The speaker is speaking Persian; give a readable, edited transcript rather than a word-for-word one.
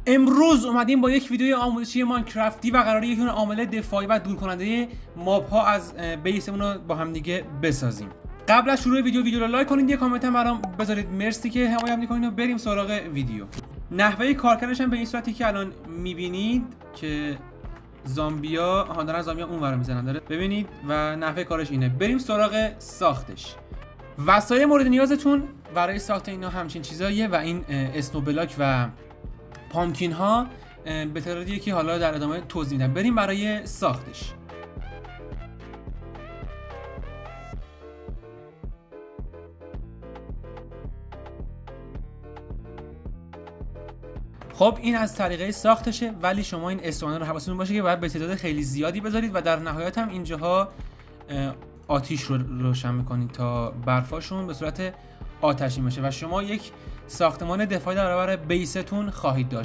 امروز اومدیم با یک ویدیو آموزشی ماینکرافتی و قراره یک عامل دفاعی و دور کننده ماب ها از بیسمون رو با هم دیگه بسازیم. قبل از شروع ویدیو رو لایک کنید، یه کامنت هم برام بذارید. مرسی که حمایت میکنید و بریم سراغ ویدیو. نحوه کارکردش هم به این صورتی که الان میبینید که زامبیا دارن زامبیا اونور میزنن داره ببینید و نحوه کارش اینه. بریم سراغ ساختش. وسایل مورد نیازتون برای ساخت اینا همچین چیزاییه و این اسنو بلاک و پامکین ها به تعدادیه که حالا در ادامه توضیح میدم. بریم برای ساختش. خب این از طریقه ساختشه، ولی شما این استوانه رو حواستون باشه که باید به تعداد خیلی زیادی بذارید و در نهایت هم اینجاها آتیش رو روشن میکنید تا برفاشون به صورت آتشین بشه و شما یک ساختمان دفاعی در برابر بیستون خواهید داشت.